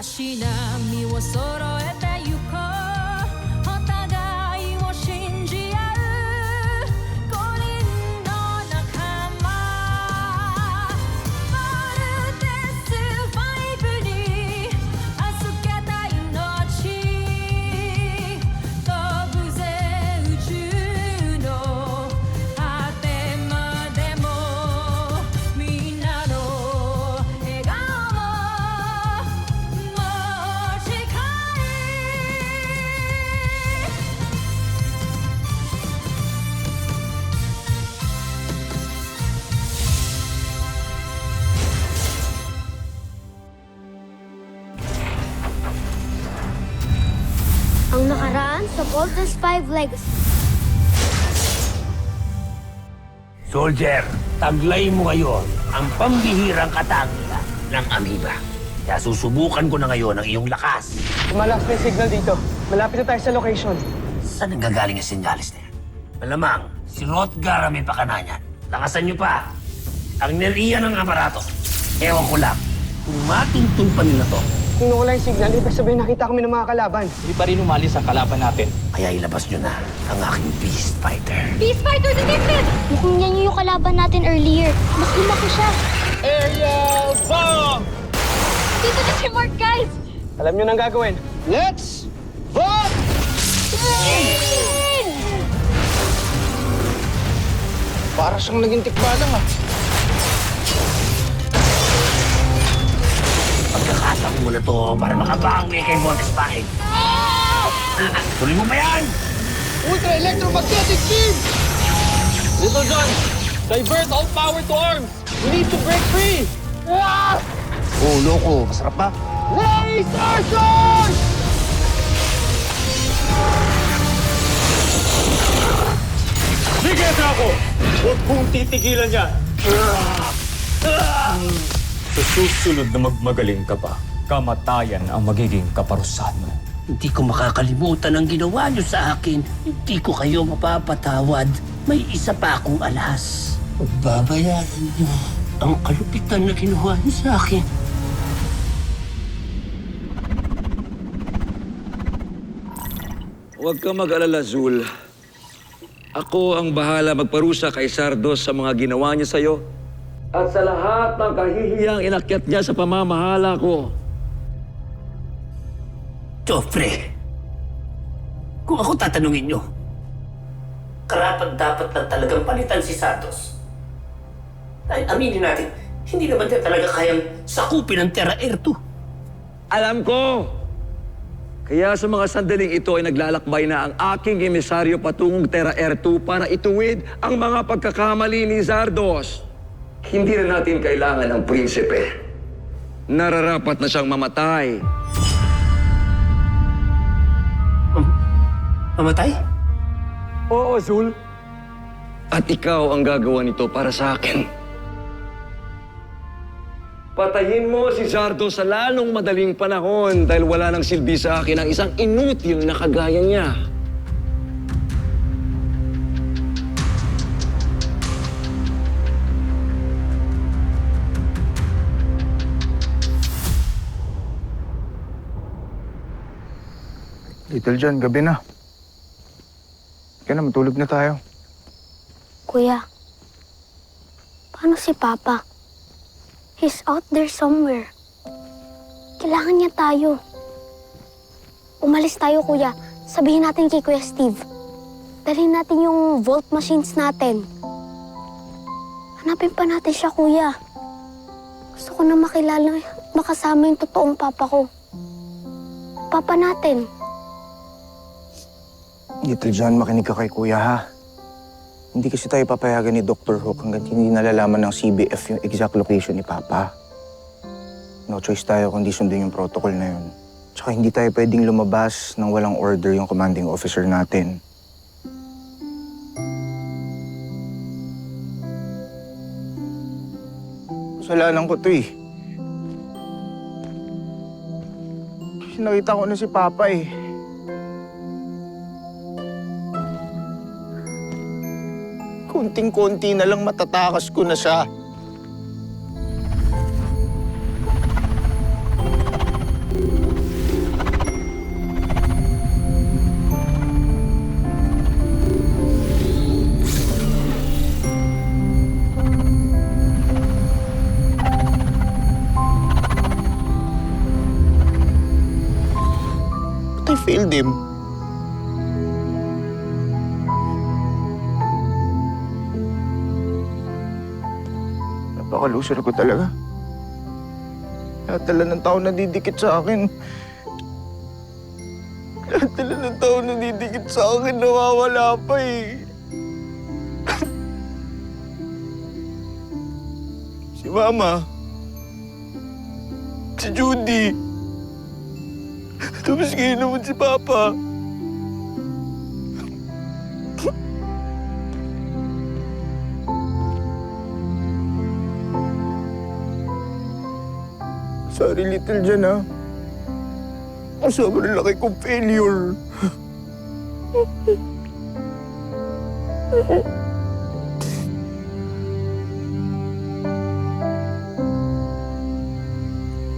足並みを揃えてゆこうお互いを信じ合う五人の仲間まるでスファイブに預けた命飛ぶぜ宇宙の果てまでもみんなの笑顔も持ち帰Ang nakaraan sa Voltes 5 Legacy. Soldier, taglay mo ngayon ang pambihirang katangian ng Amoeba. Kaya susubukan ko na ngayon ang iyong lakas. Malakas na yung signal dito. Malapit na tayo sa location. Saan ang gagaling ang sinyalis na yan? Malamang, si Rotgar ang may pakana niyan. Lakasan niyo pa. Ang neriya ng aparato. Ewan ko lang, kung matuntun pa nila to, Kung nawala yung signal, ibig sabihin nakita kami ng mga kalaban. Hindi pa rin umalis ang kalaban natin. kaya ilabas niyo na ang aking Beast Fighter. Beast Fighter detected! Mukhang yan yung kalaban natin earlier. Mas lumaki siya. Aerial bomb! Dito na si Mark, guys! Alam nyo nang gagawin. Let's vote! Para siyang naging tikbalang ah. Pagkakataon mo na to para makabangi kay Voltes 5. Tuloy mo ba yan? Ultra electromagnetic beam! Little John, divert all power to arms! We need to break free! Oh, loko. Masarap ba? Laser sword! Sige, Draco! Huwag kong titigilan yan! Sa susunod na magmagaling ka pa, kamatayan ang magiging kaparusahan mo. Hindi ko makakalimutan ang ginawa niyo sa akin. Hindi ko kayo mapapatawad. May isa pa akong alas. Babayaran niyo ang kalupitan na ginawa niyo sa akin. Huwag kang mag-alala, Zul. Ako ang bahala magparusa kay Sardos sa mga ginawa niya sa'yo. At sa lahat ng kahihiyang inakyat niya sa pamamahala ko. Joffrey, kung ako tatanungin niyo, karapat-dapat lang talagang palitan si Santos. Dahil aminin natin, hindi naman niya talaga kayang sakupin ang Terra Air 2. Alam ko! Kaya sa mga sandaling ito ay naglalakbay na ang aking emisaryo patungong Terra Air 2 para ituwid ang mga pagkakamali ni Zardos. Hindi na natin kailangan ng prinsipe. Nararapat na siyang mamatay. Mamatay? Oo, Zul. At ikaw ang gagawa nito para sa akin. Patayin mo si Zardo sa lalong madaling panahon dahil wala nang silbi sa akin ang isang inutil na kagaya niya. Little John, gabi na. Kaya na, matulog na tayo. Kuya, paano si Papa? He's out there somewhere. Kailangan niya tayo. Umalis tayo, Kuya. Sabihin natin kay Kuya Steve. Dalhin natin yung vault machines natin. Hanapin pa natin siya, Kuya. Gusto ko na makilala, makasama yung totoong Papa ko. Papa natin. Little John, makinig ka kay Kuya, ha? Hindi kasi tayo papayagan ni Dr. Hook hanggang hindi nalalaman ng CBF yung exact location ni Papa. No choice tayo kundi sundin yung protocol na yun. Tsaka hindi tayo pwedeng lumabas nang walang order yung commanding officer natin. Kasalanan ko to eh. Kasi nakita ko na si Papa eh. Kunting-kunti na lang matatakas ko na siya. failed him. Napaka-loser ko talaga. Lahat ng tao nadidikit sa akin. Lahat ng tao nadidikit sa akin, nawawala pa eh. Si Mama. Si Judy. Tapos ngayon naman si Papa. Sorry, Little Jan, ha? Sobrang laki kong failure.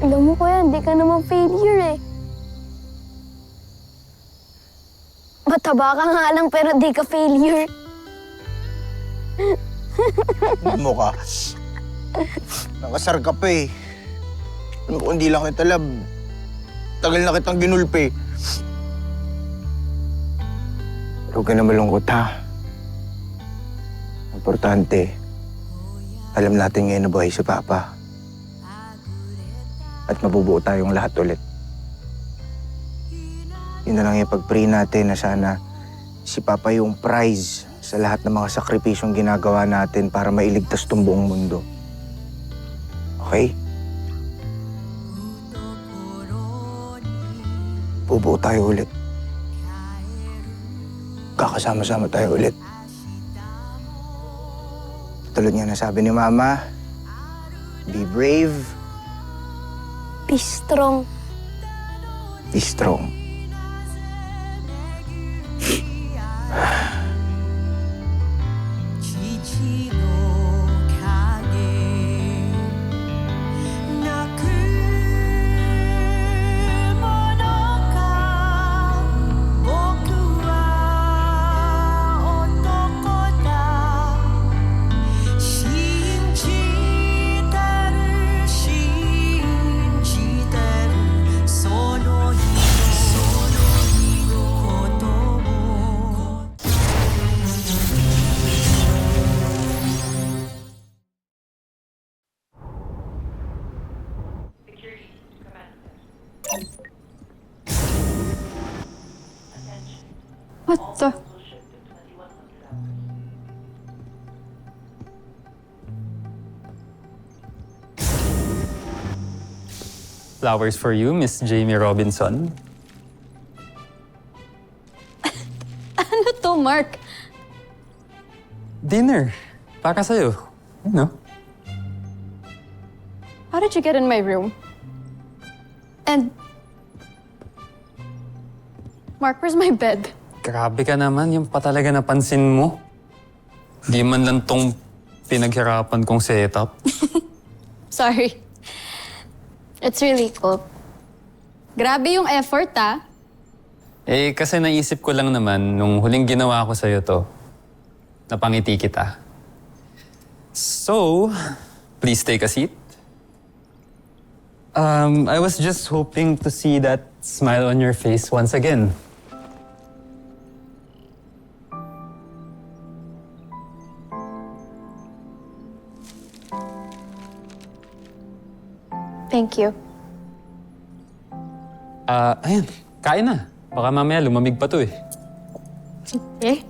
Alam mo, Kuya, hindi ka naman failure eh. Mataba ka nga lang pero di ka failure. Ano ka? Nakasar ka pa eh. Ano kung hindi lang kita love, tagal na kitang ginulpi. Pero huwag ka na malungkot, ha? Importante, alam natin ngayon na buhay si Papa. At mabubuo tayong lahat ulit. Yun na lang yung pag-pray natin na sana si Papa yung prize sa lahat ng mga sakripisyong ginagawa natin para mailigtas tong buong mundo. Okay? Bubuo tayo ulit. Kakasama-sama tayo ulit. Tulad nga nasabi ni Mama, be brave, Be strong. be strong. What the? Flowers for you, Miss Jamie Robinson. Ano to, Mark? Dinner. Para sa'yo. Ano? How did you get in my room? And... Mark, where's my bed? Grabe ka naman, yung pa talaga napansin mo. Di man lang tong pinaghirapan kong setup. Sorry. It's really cool. Grabe yung effort, ah. Eh, kasi naisip ko lang naman, nung huling ginawa ko sa'yo to, napangiti kita. So, please take a seat. I was just hoping to see that smile on your face once again. Thank you. Ayan, kain na. Baka mamaya lumamig pa to eh. Eh?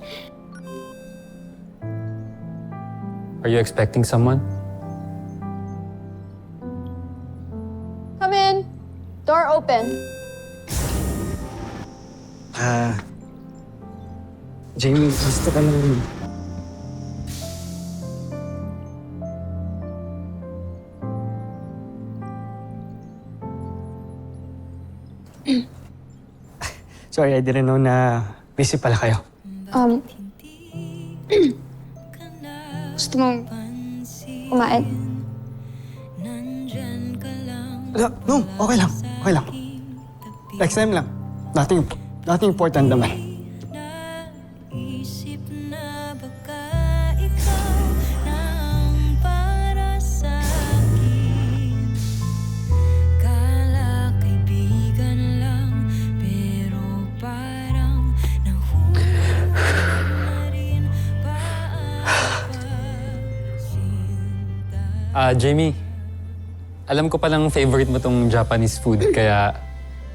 Are you expecting someone? Come in. Door open. Jamie, gusto ka lang. Sorry, I didn't know na busy pala kayo. Gusto mong kumain? No, okay lang. Okay lang. Next time lang. Nothing important naman. Isip na baka ikaw na ang para sa akin. Kala kaibigan lang, pero Jamie, alam ko palang favorite mo tong Japanese food, kaya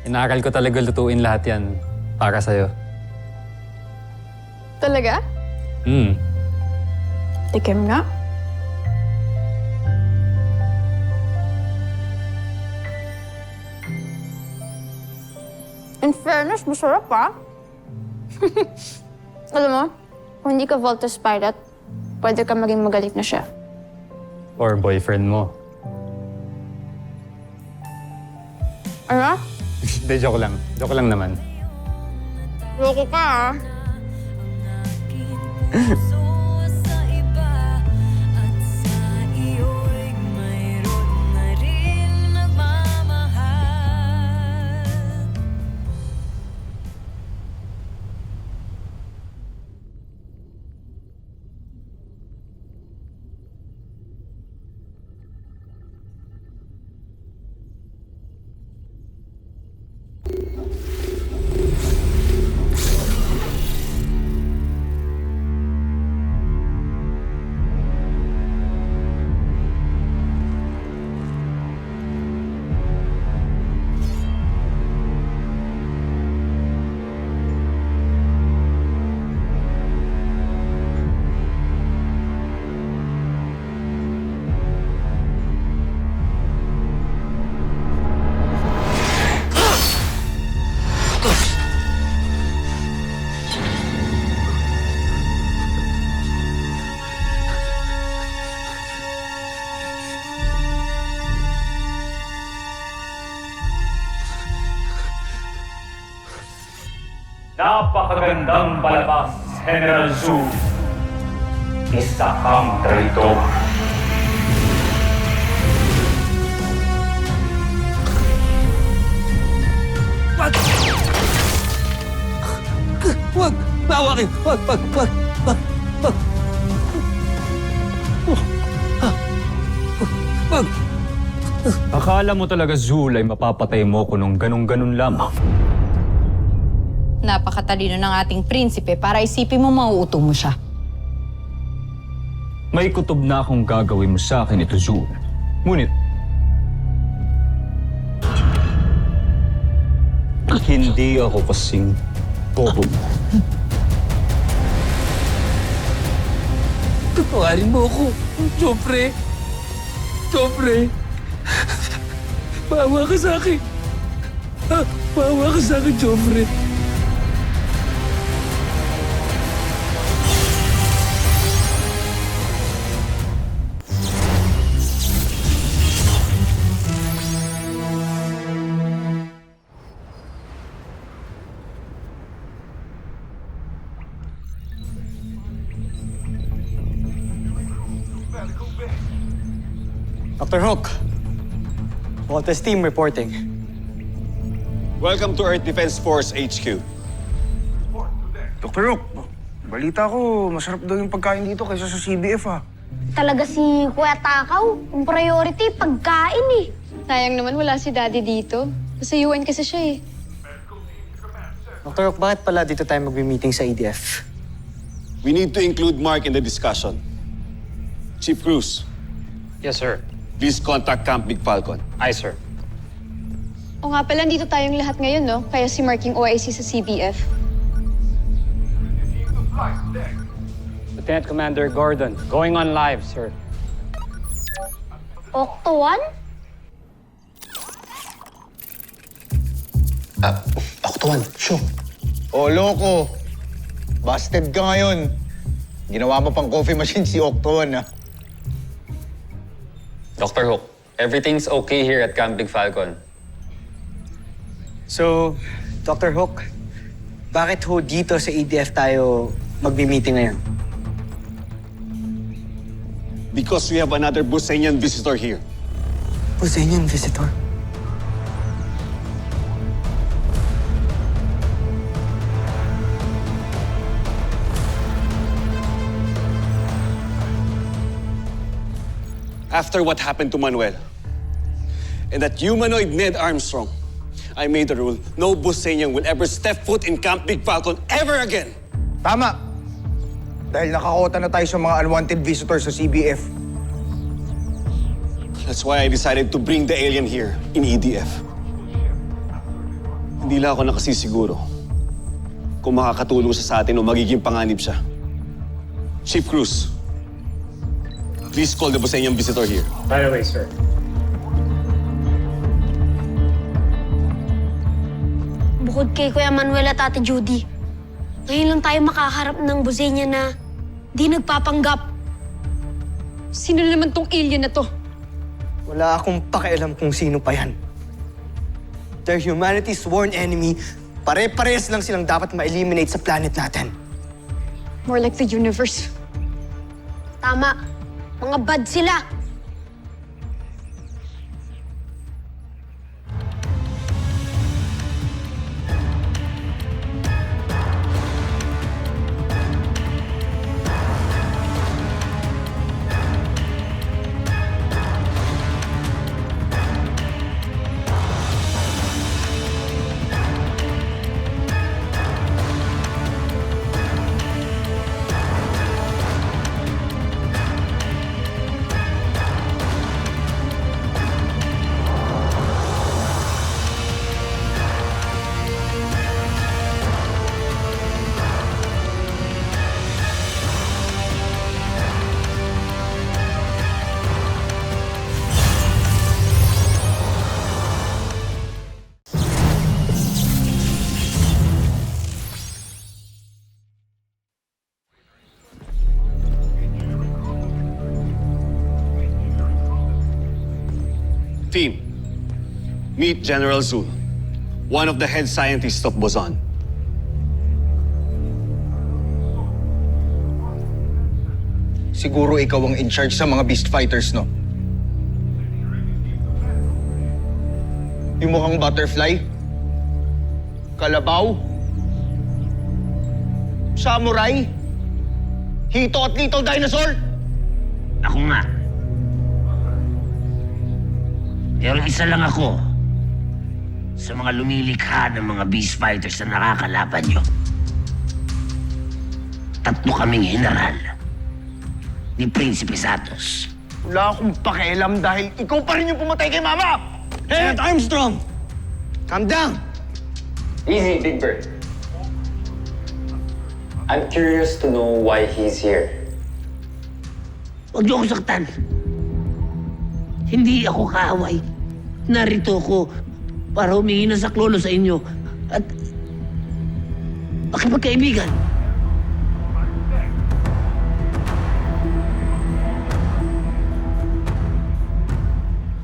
inaaral ko talaga lutuin lahat yan para sa'yo. Talaga? Tikim nga. In fairness, masarap pa. Alam mo, kung hindi ka Voltes Pirate, pwede ka maging magalit na siya. Or boyfriend mo. Ano? Hindi, joke lang. Joke lang naman. Loko ka ah. puso sa iba at sa iyo'y mayroon na rin nagmamahal. Napakagandang palabas, General Zhu. Isa kang traitor. Wag! Bawakin! Wag! Wag! Akala mo talaga, Zul, ay mapapatay mo ko nung ganun-ganun lamang. Napakatalino ng ating prinsipe para isipin mo mauuto mo siya. May kutob na akong gagawin mo sa akin ito, Zul. Ngunit, hindi ako kasing bobo mo. Patawarin mo ako, Joffrey! Joffrey! Bawa ka sa akin! Bawa ka sa akin, Joffrey! Dr. Hook, Voltes team reporting. Welcome to Earth Defense Force HQ. Dr. Rook, balita ko, masarap daw yung pagkain dito kaysa sa CBF ah. Talaga si Kuya Takaw, ang priority, pagkain eh. Sayang naman wala si Daddy dito. Sa UN kasi siya eh. Dr. Hook, bakit pala dito tayo mag-meeting sa EDF? We need to include Mark in the discussion. Chief Cruz, Yes, sir. please contact Camp Big Falcon. Aye, sir. O nga pala, dito tayong lahat ngayon, no? Kaya si Mark yung OIC sa CBF. Lieutenant Commander Gordon, going on live, sir. Octo 1? Octoan, sure. Oh, loko. Busted ka ngayon. Ginawa mo pang coffee machine si Octoan ah. Dr. Hook, everything's okay here at Camp Big Falcon. So, Dr. Hook, bakit ho dito sa EDF tayo mag-meeting ngayon? Because we have another Busenian visitor here. Busenian visitor? After what happened to Manuel and that humanoid Ned Armstrong, I made a rule, no Busenian will ever step foot in Camp Big Falcon ever again. Tama. Dahil nakakota na tayo sa mga unwanted visitors sa CBF. That's why I decided to bring the alien here in EDF. Hindi lang ako nakasisiguro kung makakatulong siya sa atin o magiging panganib siya. Chief Cruz, please call the Busenyang visitor here. Right away, sir. Bukod kay Kuya Manuel at Ate Judy, ngayon lang tayo makaharap ng Busenya na di nagpapanggap. Sino naman tong alien na to? Wala akong pakialam kung sino pa yan. They're humanity's sworn enemy. Pare-pares lang silang dapat ma-eliminate sa planet natin. More like the universe. Tama, mga bad sila. Team, meet General Zul, one of the head scientists of Boson. Siguro ikaw ang in charge sa mga beast fighters, no? Yung mukhang butterfly? Kalabaw? Samurai? Hito at Little Dinosaur? Ako nga. Pero isa lang ako sa mga lumilikha ng mga beast fighters na nakakalaban nyo. 3 kaming general ni Prinsipe Santos. Wala akong pakialam dahil ikaw pa rin yung pumatay kay Mama! Lieutenant Armstrong! Calm down! Easy, Big Bird. I'm curious to know why he's here. Huwag niyo ako saktan. Hindi ako kaaway. Narito ako para humingi ng saklolo sa inyo at makipagkaibigan.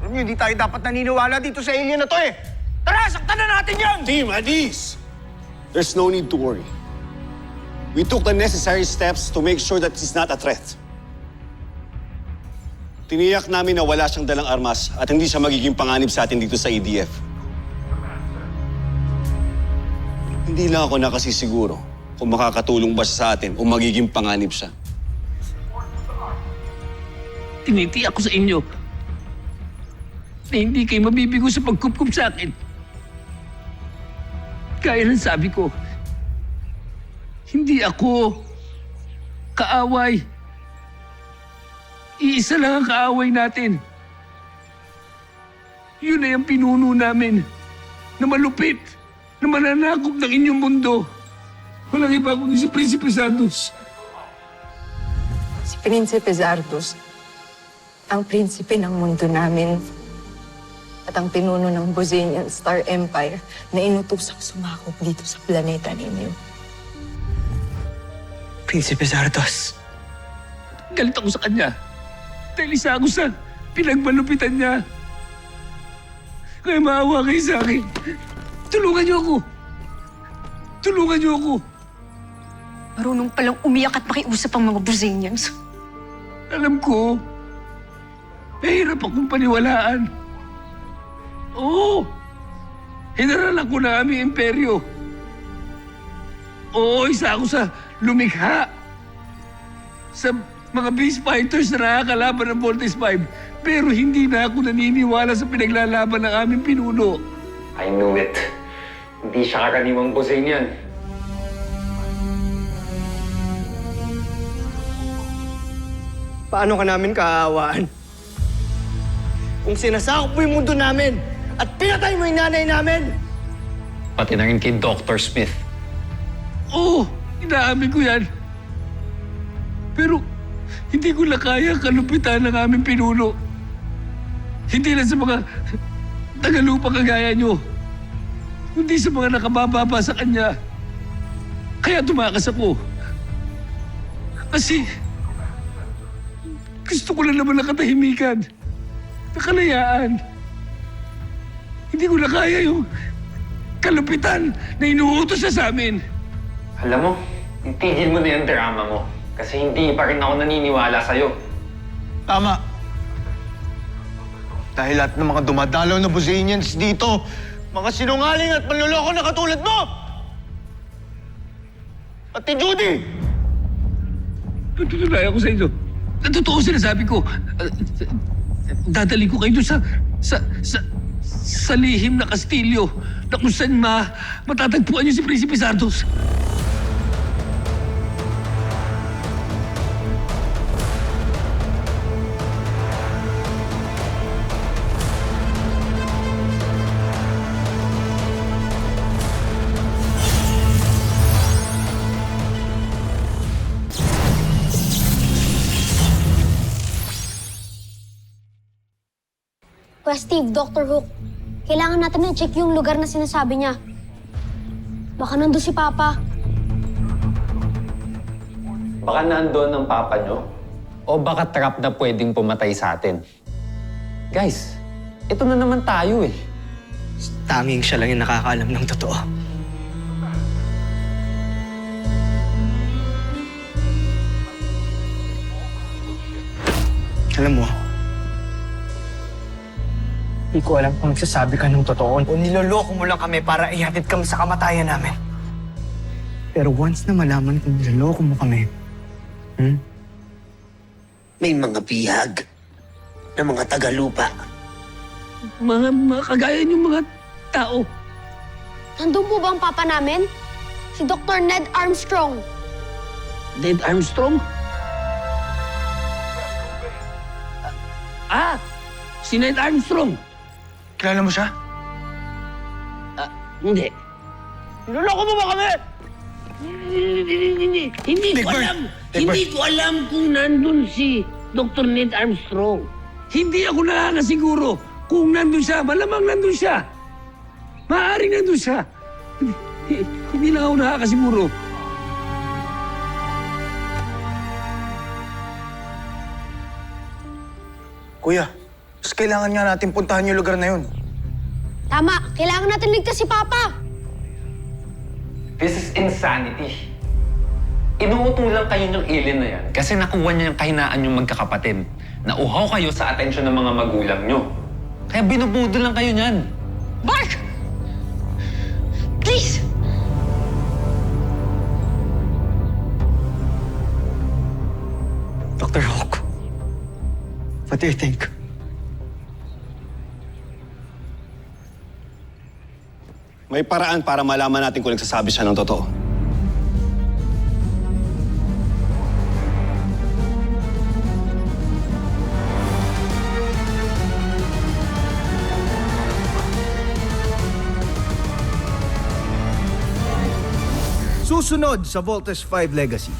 Alam niyo, hindi tayo dapat naniniwala dito sa alien na to eh! Tara, saktan na natin yan! Team, at ease! There's no need to worry. We took the necessary steps to make sure that he's not a threat. Tiniyak namin na wala siyang dalang armas at hindi siya magiging panganib sa atin dito sa EDF. Hindi lang ako nakasisiguro kung makakatulong ba siya sa atin o magiging panganib siya. Tinitiyak ko sa inyo na hindi kayo mabibigo sa pagkupkup sa akin. Kaya ng sabi ko, hindi ako kaaway. Iisa lang ang kaaway natin. Yun ay ang pinuno namin na malupit, na mananakop ng inyong mundo. Walang iba kundi si Prinsipe Santos. Si Prinsipe Zardos, ang prinsipe ng mundo namin at ang pinuno ng Bosenian Star Empire na inutusang sumakop dito sa planeta ninyo. Prinsipe Zardos. Galit ako sa kanya. Dahil isa ako sa pinagmalupitan niya. Kaya maawa kayo sa akin. Tulungan niyo ako. Tulungan niyo ako. Marunong palang umiyak at makiusap ang mga Bosenians. Alam ko, mahirap akong paniwalaan. Oo, General ako na aming imperyo. Oo, isa ako sa lumikha sa mga beast fighters na nakakalaban ng Voltes 5. Pero hindi na ako naniniwala sa pinaglalaban ng aming pinuno. I knew it. Hindi siya karaniwang Bosenian. Paano ka namin kaawaan? kung sinasakop mo yung mundo namin at pinatay mo yung nanay namin. Pati na rin kay Dr. Smith. Oo, inaamin ko yan. Pero hindi ko na kaya kalupitan ng aming pinuno. Hindi lang sa mga tagalupa kagaya nyo, kundi sa mga nakabababa sa kanya. Kaya tumakas ako. Kasi gusto ko lang naman ng katahimikan, na kalayaan. Hindi ko na kaya yung kalupitan na inuutos siya sa amin. Alam mo, itigil mo na yung drama mo. Kasi hindi pa rin ako naniniwala sa'yo. Tama. Dahil lahat ng mga dumadalaw na Buzanians dito, mga sinungaling at manloloko na katulad mo! Pati Judy! Natutunayan ko sa inyo. Totoo sinasabi ko. Dadali ko kayo doon sa lihim na kastilyo na kung saan matatagpuan niyo si Prinsipe Zardos. Kuya Steve, Dr. Hook, kailangan natin na-check yung lugar na sinasabi niya. Baka nandun si Papa. Baka nandoon ang papa nyo? O baka trap na pwedeng pumatay sa atin? Guys, ito na naman tayo eh. Tanging siya lang yung nakakaalam ng totoo. Alam mo, hindi ko alam kung nagsasabi ka ng totoo o niloloko mo lang kami para ihatid kami sa kamatayan namin. Pero once na malaman kung niloloko mo kami, May mga bihag na mga tagalupa. Mga kagaya niyong mga tao. Nandun po ba ang Papa namin? Si Dr. Ned Armstrong. Ned Armstrong? Si Ned Armstrong. kilala mo siya? Hindi. Niloloko mo ba kami? Hindi ko alam. Hindi ko alam kung nandun si Dr. Ned Armstrong. Hindi ako nakakasiguro kung nandun siya. Malamang nandun siya. Maaaring nandun siya. Hindi lang ako nakakasiguro. Kuya, mas kailangan nga natin puntahan yung lugar na yun. Tama, kailangan natin ligtas si Papa. This is insanity. Inuutulang kayo ng alien na yan kasi nakuha niya yung kahinaan yung magkakapatid. Nauhaw kayo sa atensyon ng mga magulang nyo. Kaya binubudol lang kayo niyan. Mark! Please! Dr. Hawk, what do you think? May paraan para malaman natin kung nagsasabi siya ng totoo. Susunod sa Voltes 5 Legacy.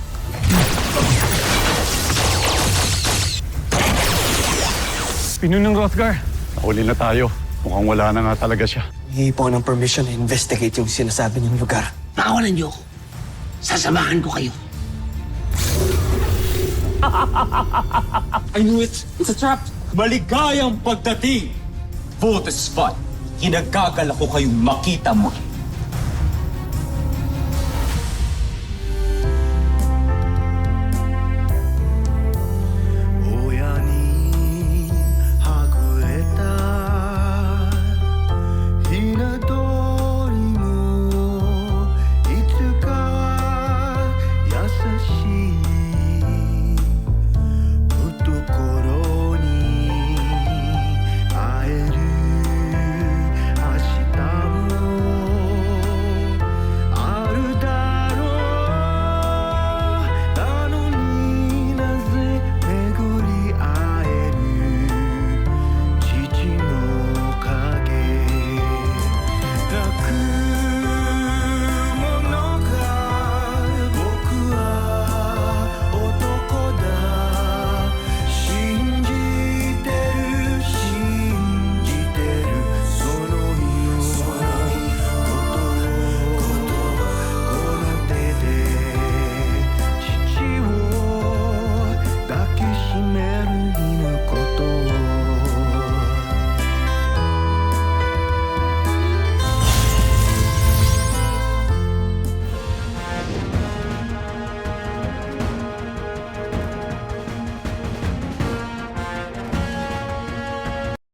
Pinunong Rothgar, nahuli na tayo. Mukhang wala na nga talaga siya. Hingi po ng permission na investigate yung sinasabi niyong lugar. Pakawalan niyo ako. Sasamahan ko kayo. I knew it! It's a trap! Maligayang pagdating! Voltes 5, kinagagal ako kayong makita mo.